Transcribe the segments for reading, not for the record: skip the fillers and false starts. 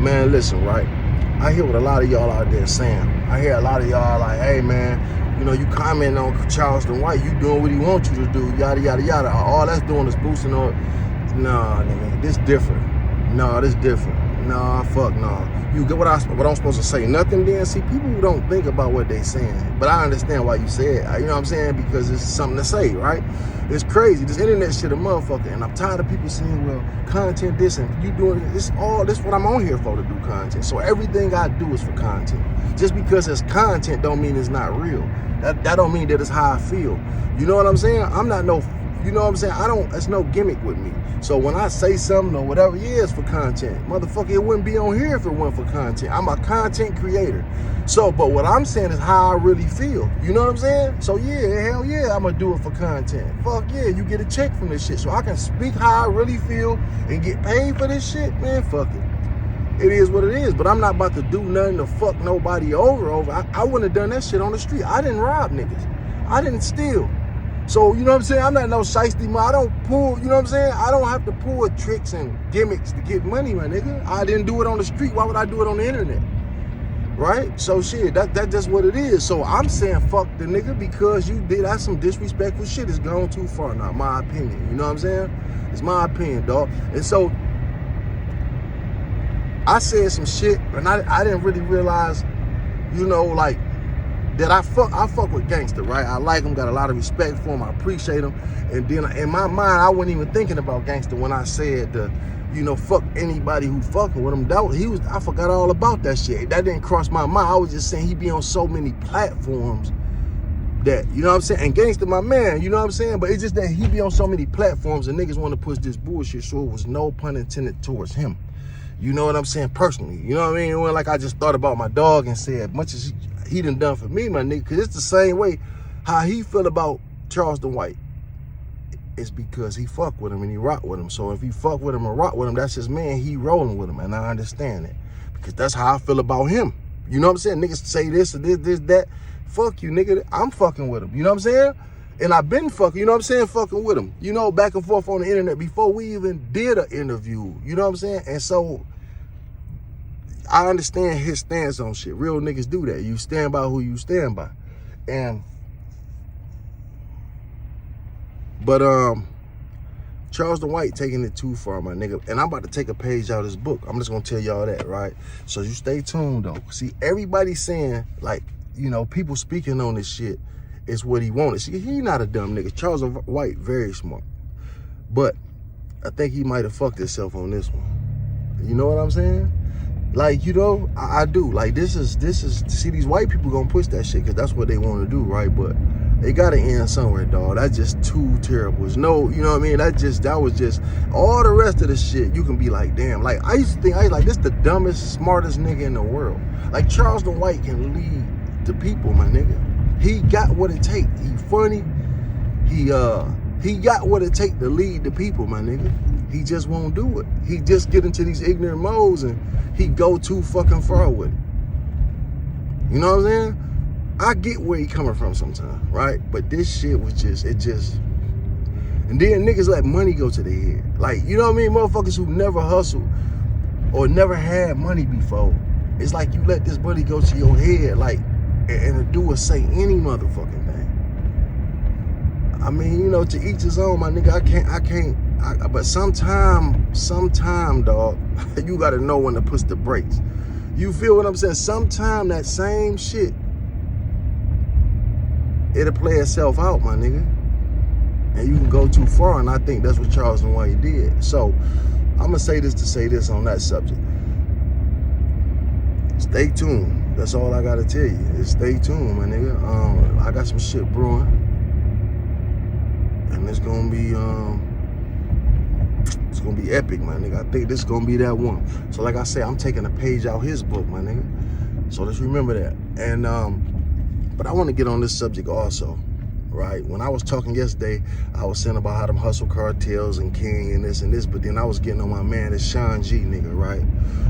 Man, listen, right? I hear what a lot of y'all out there saying. I hear a lot of y'all like, hey, man, you know, you comment on Charleston White, you doing what he wants you to do, yada, yada, yada. All that's doing is boosting up. Nah, nigga, this different. Nah, this different. Nah, fuck nah. You get what I'm supposed to say? Nothing then? See, people who don't think about what they saying. But I understand why you say it. You know what I'm saying? Because it's something to say, right? It's crazy. This internet shit a motherfucker. And I'm tired of people saying, well, content this and you doing this. This what I'm on here for, to do content. So everything I do is for content. Just because it's content don't mean it's not real. That don't mean that it's how I feel. You know what I'm saying? I'm not no, you know what I'm saying? It's no gimmick with me. So when I say something or whatever, yeah, it's for content. Motherfucker, it wouldn't be on here if it weren't for content. I'm a content creator. So, but what I'm saying is how I really feel. You know what I'm saying? So yeah, hell yeah, I'm gonna do it for content. Fuck yeah, you get a check from this shit. So I can speak how I really feel and get paid for this shit, man, fuck it. It is what it is, but I'm not about to do nothing to fuck nobody over. I wouldn't have done that shit on the street. I didn't rob niggas. I didn't steal. So, you know what I'm saying? I'm not no shiesty man. I don't pull, you know what I'm saying? I don't have to pull tricks and gimmicks to get money, my nigga. I didn't do it on the street. Why would I do it on the internet? Right? So shit, that's just what it is. So I'm saying fuck the nigga because you did that's some disrespectful shit. It's gone too far now, my opinion. You know what I'm saying? It's my opinion, dog. And so I said some shit and I didn't really realize, you know, like, that I fuck with gangster, right? I like him, got a lot of respect for him, I appreciate him. And then in my mind, I wasn't even thinking about gangster when I said you know, fuck anybody who fucking with him. I forgot all about that shit. That didn't cross my mind. I was just saying he be on so many platforms that, you know what I'm saying? And gangster my man, you know what I'm saying? But it's just that he be on so many platforms and niggas want to push this bullshit, so it was no pun intended towards him. You know what I'm saying? Personally, you know what I mean? When like I just thought about my dog and said, much as he done for me, my nigga, because it's the same way how he feel about Charleston White. It's because he fuck with him and he rock with him. So if he fuck with him and rock with him, that's his man, he rolling with him. And I understand it. Because that's how I feel about him. You know what I'm saying? Niggas say this or this, that. Fuck you, nigga. I'm fucking with him. You know what I'm saying? And I've been fucking, you know what I'm saying? Fucking with him. You know, back and forth on the internet before we even did an interview. You know what I'm saying? And so I understand his stance on shit. Real niggas do that. You stand by who you stand by. But Charleston White taking it too far, my nigga. And I'm about to take a page out of his book. I'm just gonna tell y'all that, right? So you stay tuned though. See, everybody saying, like, you know, people speaking on this shit is what he wanted. See, he not a dumb nigga. Charleston White, very smart. But I think he might have fucked himself on this one. You know what I'm saying? Like, you know, I do. Like, this is, see, these white people gonna push that shit because that's what they want to do, right? But they gotta end somewhere, dog. That's just too terrible. It's no, you know what I mean? That was just, all the rest of the shit, you can be like, damn. Like, I used to think, like, this the dumbest, smartest nigga in the world. Like, Charleston White can lead the people, my nigga. He got what it take. He funny. He got what it take to lead the people, my nigga. He just won't do it. He just get into these ignorant modes and he go too fucking far with it. You know what I'm saying? I get where he coming from sometimes, right? But this shit was just, and then niggas let money go to their head. Like, you know what I mean? Motherfuckers who never hustled or never had money before. It's like you let this money go to your head, like, and do or say any motherfucking thing. I mean, you know, to each his own, my nigga. But sometime, dog, you gotta know when to push the brakes. You feel what I'm saying? Sometime that same shit, it'll play itself out, my nigga. And you can go too far, and I think that's what Charleston White did. So, I'm gonna say this to say this on that subject. Stay tuned. That's all I gotta tell you. Is stay tuned, my nigga. I got some shit brewing. And it's gonna be epic, my nigga. I think this is gonna be that one. So like I said, I'm taking a page out his book, my nigga. So let's remember that. And but I want to get on this subject also, right? When I was talking yesterday, I was saying about how them hustle cartels and King and this, but then I was getting on my man, this Sean G nigga, right?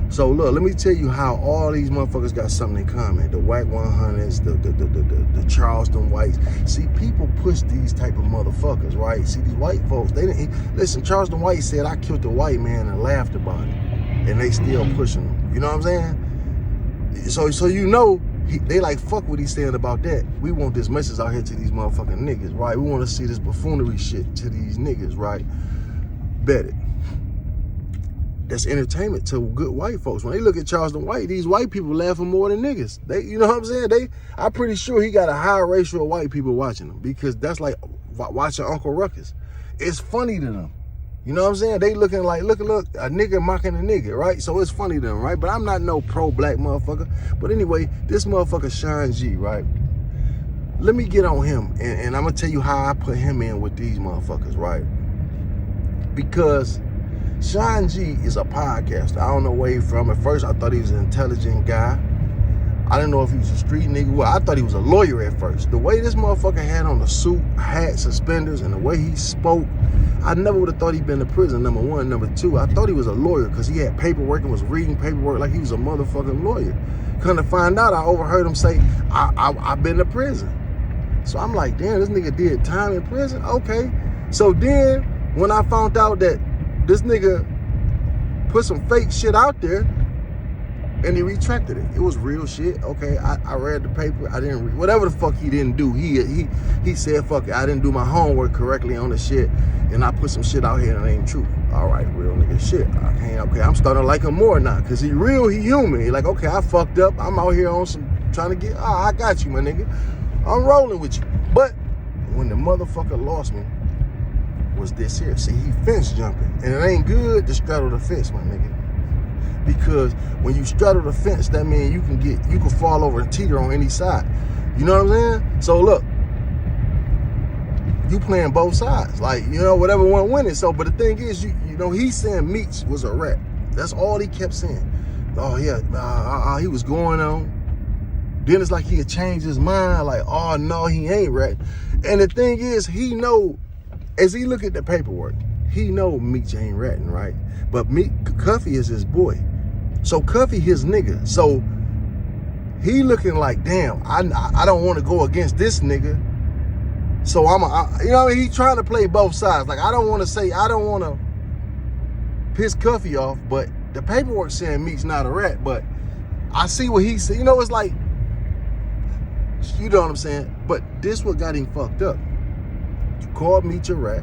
So look, let me tell you how all these motherfuckers got something in common. The White 100s, the Charleston Whites. See, people push these type of motherfuckers, right? See, these white folks, they didn't, listen, Charleston White said, I killed the white man and laughed about it. and they still pushing him. You know what I'm saying? So you know, they like, fuck what he's saying about that. We want this message out here to these motherfucking niggas, right? We want to see this buffoonery shit to these niggas, right? Bet it. That's entertainment to good white folks. When they look at Charleston White, these white people laughing more than niggas. They, you know what I'm saying? I'm pretty sure he got a high ratio of white people watching him, because that's like watching Uncle Ruckus. It's funny to them. You know what I'm saying? They looking like, look, a nigga mocking a nigga, right? So it's funny to them, right? But I'm not no pro-black motherfucker. But anyway, this motherfucker Sean G, right? Let me get on him, and I'm gonna tell you how I put him in with these motherfuckers, right? Because Sean G is a podcaster. I don't know where he's from. At first, I thought he was an intelligent guy. I didn't know if he was a street nigga. Well, I thought he was a lawyer at first. The way this motherfucker had on the suit, hat, suspenders, and the way he spoke, I never would have thought he'd been to prison, number one. Number two, I thought he was a lawyer because he had paperwork and was reading paperwork like he was a motherfucking lawyer. Come to find out, I overheard him say, I've been to prison. So I'm like, damn, this nigga did time in prison? Okay. So then, when I found out that this nigga put some fake shit out there, and he retracted it. It was real shit. Okay, I read the paper. I didn't read whatever the fuck he didn't do. He said, fuck it, I didn't do my homework correctly on the shit, and I put some shit out here that ain't true. All right, real nigga shit. Okay, I'm starting to like him more now, cause he real, he human. He like, okay, I fucked up. I'm out here on some trying to get. I got you, my nigga. I'm rolling with you. But when the motherfucker lost me, was this here. See, he fence jumping, and it ain't good to straddle the fence, my nigga. Because when you straddle the fence, that means you can fall over and teeter on any side. You know what I'm saying? So look, you playing both sides. Like, you know, whatever one winning. So, but the thing is, you know, he's saying Meech was a rat. That's all he kept saying. Oh yeah, he was going on. Then it's like he had changed his mind. Like, oh no, he ain't rat. And the thing is, he know, as he look at the paperwork, he know Meech ain't ratting, right? But Cuffy is his boy. So Cuffy his nigga. So he looking like, damn, I don't want to go against this nigga. So you know, he trying to play both sides. Like, I don't want to piss Cuffy off, but the paperwork saying Meech's not a rat. But I see what he said. You know, it's like, you know what I'm saying? But this what got him fucked up. You called Meech a rat.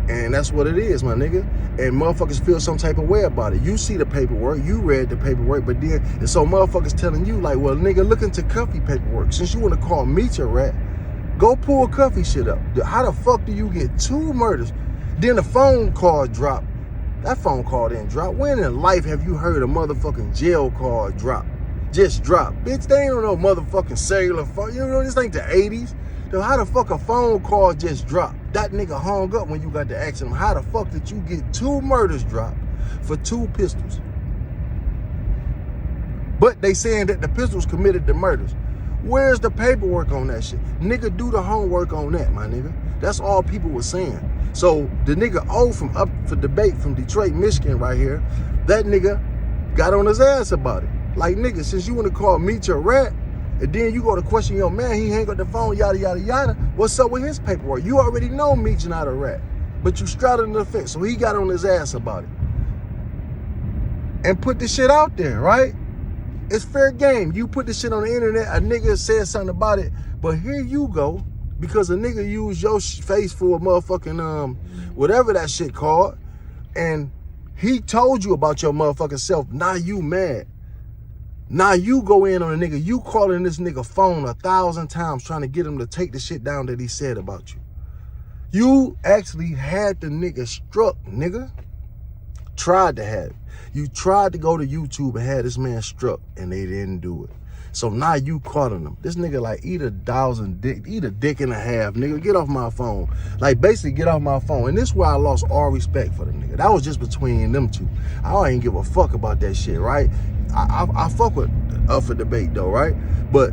And that's what it is, my nigga. And motherfuckers feel some type of way about it. You see the paperwork, you read the paperwork, but then, and so motherfuckers telling you like, well, nigga, look into Cuffy paperwork. Since you want to call Meech a rat, go pull Cuffy shit up. How the fuck do you get 2 murders? Then the phone call dropped. That phone call didn't drop. When in life have you heard a motherfucking jail call drop? Just drop. Bitch, they ain't no motherfucking cellular phone. You know, this ain't the 80s. So how the fuck a phone call just dropped? That nigga hung up when you got to ask him, how the fuck did you get 2 murders dropped for 2 pistols? But they saying that the pistols committed the murders. Where's the paperwork on that shit? Nigga, do the homework on that, my nigga. That's all people were saying. So the nigga O from Up for Debate from Detroit, Michigan right here, that nigga got on his ass about it. Like, nigga, since you want to call Meech a rat, and then you go to question your man, he hang up the phone, yada, yada, yada. What's up with his paperwork? You already know Meech not a rat, but you straddled the fence, so he got on his ass about it. And put the shit out there, right? It's fair game. You put the shit on the internet, a nigga said something about it, but here you go, because a nigga used your face for a motherfucking, whatever that shit called, and he told you about your motherfucking self. Now you mad. Now you go in on a nigga, you calling this nigga phone 1,000 times trying to get him to take the shit down that he said about you. You actually had the nigga struck, nigga. Tried to have it. You tried to go to YouTube and have this man struck, and they didn't do it. So now you calling him. This nigga like, eat a dick and a half, nigga. Get off my phone. Like, basically get off my phone. And this is why I lost all respect for the nigga. That was just between them two. I don't even give a fuck about that shit, right? I fuck with Up for Debate though, right? But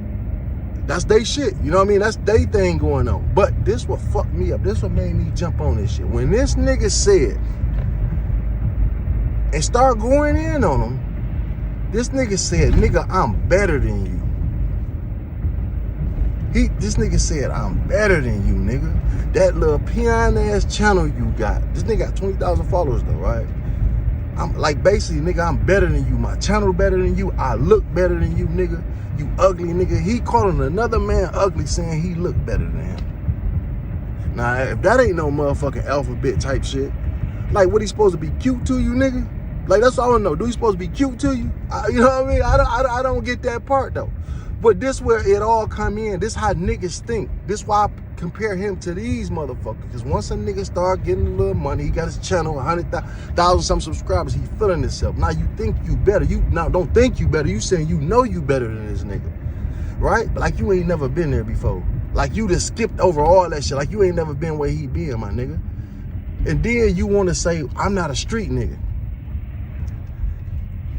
that's they shit, you know what I mean? That's they thing going on. But this what fucked me up. This what made me jump on this shit. When this nigga said, and start going in on him, this nigga said, nigga, I'm better than you. This nigga said, I'm better than you, nigga. That little peon ass channel you got. This nigga got 20,000 followers though, right? I'm like, basically, nigga, I'm better than you. My channel better than you. I look better than you, nigga. You ugly, nigga. He calling another man ugly, saying he look better than him. Now, if that ain't no motherfucking alphabet type shit, like, what he supposed to be cute to you, nigga? Like, that's all I want to know. Do he supposed to be cute to you? You know what I mean? I don't get that part, though. But this where it all come in. This how niggas think. This why I compare him to these motherfuckers. Because once a nigga start getting a little money, he got his channel, 100,000 some subscribers, he feeling himself. Now you think you better. You now don't think you better. You saying you know you better than this nigga. Right? Like you ain't never been there before. Like you just skipped over all that shit. Like you ain't never been where he been, my nigga. And then you want to say, I'm not a street nigga.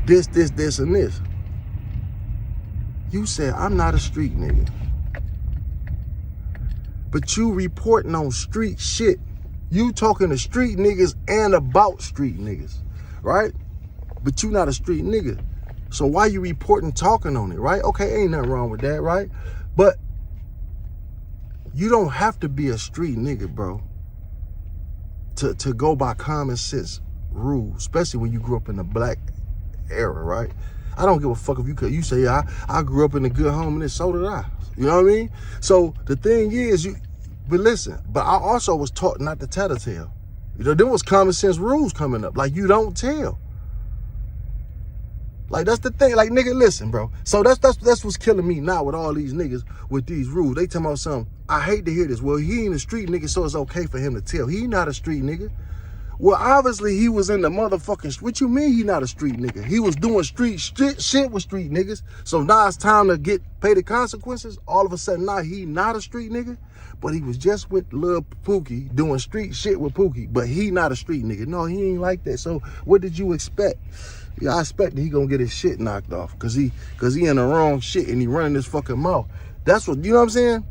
This, and this. You said, I'm not a street nigga. But you reporting on street shit. You talking to street niggas and about street niggas, right? But you not a street nigga. So why you reporting talking on it, right? Okay, ain't nothing wrong with that, right? But you don't have to be a street nigga, bro, to go by common sense rules, especially when you grew up in the black era, right? I don't give a fuck if you say, I grew up in a good home and so did I. You know what I mean? So the thing is, but listen, but I also was taught not to tell the tale. You know, there was common sense rules coming up. Like, you don't tell. Like, that's the thing. Like, nigga, listen, bro. So that's what's killing me now with all these niggas with these rules. They talking about something. I hate to hear this. Well, he ain't a street nigga, so it's okay for him to tell. He not a street nigga. Well, obviously, he was in the motherfucking... What you mean he not a street nigga? He was doing street shit with street niggas. So now it's time to pay the consequences. All of a sudden, now he not a street nigga. But he was just with Lil Pookie doing street shit with Pookie. But he not a street nigga. No, he ain't like that. So what did you expect? Yeah, I expect that he gonna get his shit knocked off. Cause he in the wrong shit and he running his fucking mouth. That's what, you know what I'm saying?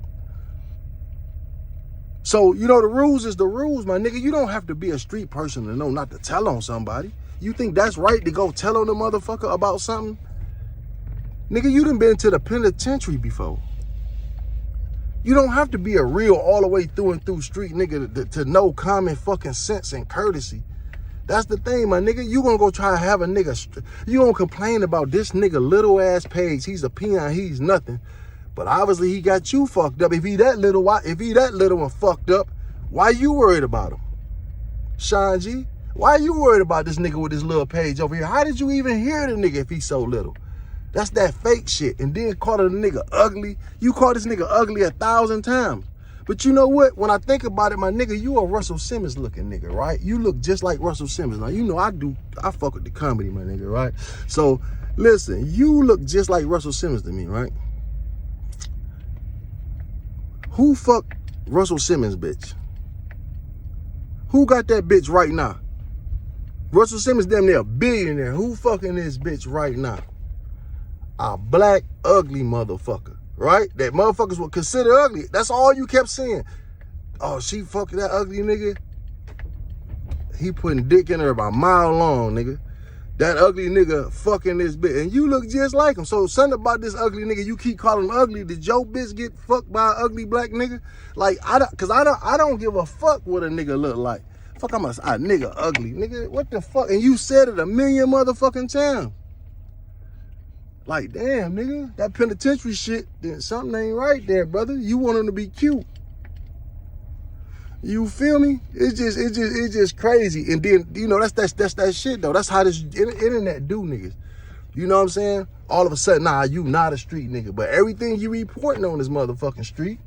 So, you know, the rules is the rules, my nigga. You don't have to be a street person to know not to tell on somebody. You think that's right to go tell on the motherfucker about something? Nigga, you done been to the penitentiary before. You don't have to be a real all the way through and through street nigga to know common fucking sense and courtesy. That's the thing, my nigga. You gonna go try to have a nigga, you gonna complain about this nigga little ass page. He's a peon, he's nothing. But obviously he got you fucked up. If he that little and fucked up, why you worried about him? Sean G, why you worried about this nigga with his little page over here? How did you even hear the nigga if he's so little? That's that fake shit. And then call the nigga ugly. You call this nigga ugly 1,000 times. But you know what? When I think about it, my nigga, you a Russell Simmons looking nigga, right? You look just like Russell Simmons. Now, you know I fuck with the comedy, my nigga, right? So, listen, you look just like Russell Simmons to me, right? Who fucked Russell Simmons, bitch? Who got that bitch right now? Russell Simmons damn near a billionaire. Who fucking this bitch right now? A black, ugly motherfucker, right? That motherfuckers would consider ugly. That's all you kept saying. Oh, she fucking that ugly nigga. He putting dick in her by a mile long, nigga. That ugly nigga fucking this bitch. And you look just like him. So something about this ugly nigga, you keep calling him ugly. Did your bitch get fucked by an ugly black nigga? Like, I don't give a fuck what a nigga look like. Fuck, I'm a nigga ugly. Nigga, what the fuck? And you said it 1,000,000 motherfucking times. Like, damn, nigga, that penitentiary shit, then something ain't right there, brother. You want him to be cute. You feel me? It's just crazy. And then, you know, that's that shit though. That's how this internet do niggas. You know what I'm saying? All of a sudden, nah, you not a street nigga. But everything you reporting on this motherfucking street.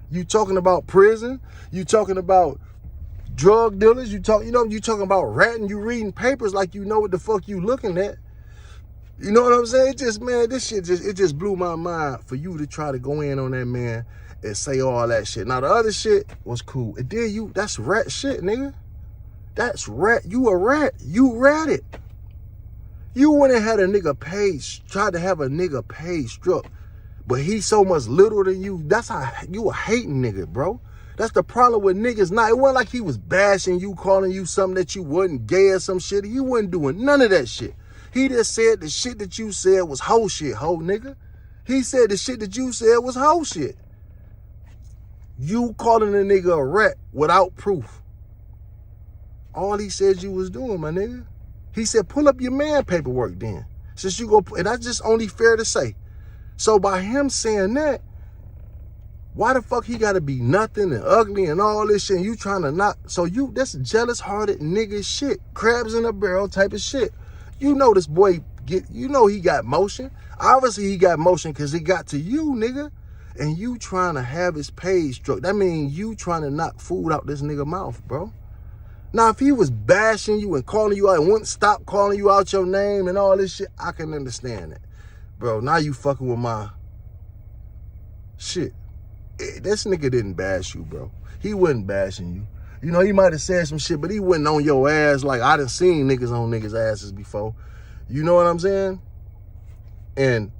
You talking about prison. You talking about drug dealers. You talking about ratting. You reading papers like you know what the fuck you looking at. You know what I'm saying? It just, man, this shit just blew my mind for you to try to go in on that man and say all that shit. Now, the other shit was cool. And then that's rat shit, nigga. That's rat. You a rat. You ratted. You went and had a nigga page, tried to have a nigga page struck. But he's so much littler than you. That's how you a hating nigga, bro. That's the problem with niggas now. It wasn't like he was bashing you, calling you something that you wasn't, gay or some shit. He wasn't doing none of that shit. He just said the shit that you said was hoe shit, hoe nigga. He said the shit that you said was hoe shit. You calling a nigga a rat without proof. all he said you was doing, my nigga. He said, pull up your man paperwork then. Since you go, and that's just only fair to say. So by him saying that, why the fuck he gotta be nothing and ugly and all this shit and you trying to knock? So you, that's jealous-hearted nigga shit. Crabs in a barrel type of shit. You know this boy, you know he got motion. Obviously he got motion because he got to you, nigga. And you trying to have his page struck. That means you trying to knock food out this nigga mouth, bro. Now, if he was bashing you and calling you out and wouldn't stop calling you out your name and all this shit, I can understand that. Bro, now you fucking with my shit. This nigga didn't bash you, bro. He wasn't bashing you. You know, he might have said some shit, but he wasn't on your ass like I done seen niggas on niggas' asses before. You know what I'm saying? And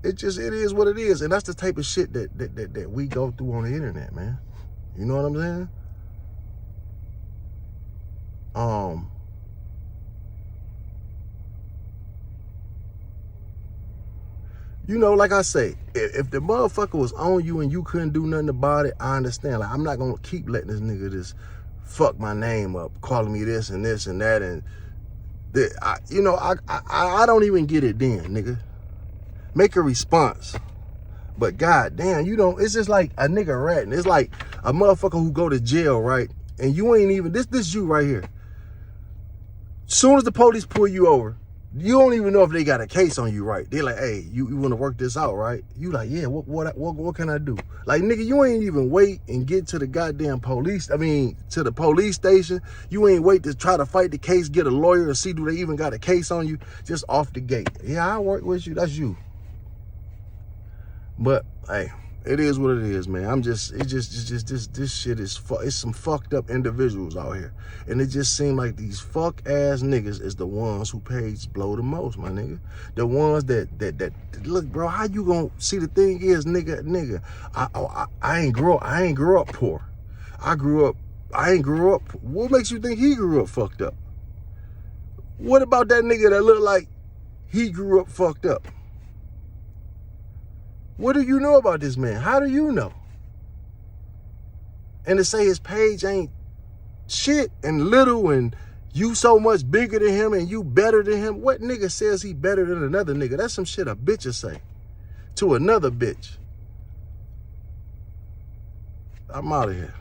it is what it is. And that's the type of shit that we go through on the internet, man. You know what I'm saying? You know, like I say, if the motherfucker was on you and you couldn't do nothing about it, I understand. Like, I'm not gonna keep letting this nigga just fuck my name up, calling me this and this and that, and I don't even get it then, nigga. Make a response. But goddamn, you don't. It's just like a nigga ratting. It's like a motherfucker who go to jail, right? And you ain't even this you right here. Soon as the police pull you over, you don't even know if they got a case on you, right? They're like, hey, you want to work this out, right? You like, yeah, what can I do? Like, nigga, you ain't even wait and get to the goddamn police. I mean, to the police station. You ain't wait to try to fight the case, get a lawyer and see do they even got a case on you. Just off the gate. Yeah, I work with you. That's you. But, hey, it is what it is, man. This shit is, it's some fucked up individuals out here. And it just seems like these fuck ass niggas is the ones who page blow the most, my nigga. The ones that look, bro, how you gonna see? The thing is, nigga, I ain't grew up poor. I ain't grew up. What makes you think he grew up fucked up? What about that nigga that look like he grew up fucked up? What do you know about this man? How do you know? And to say his page ain't shit and little and you so much bigger than him and you better than him. What nigga says he better than another nigga? That's some shit a bitch will say to another bitch. I'm out of here.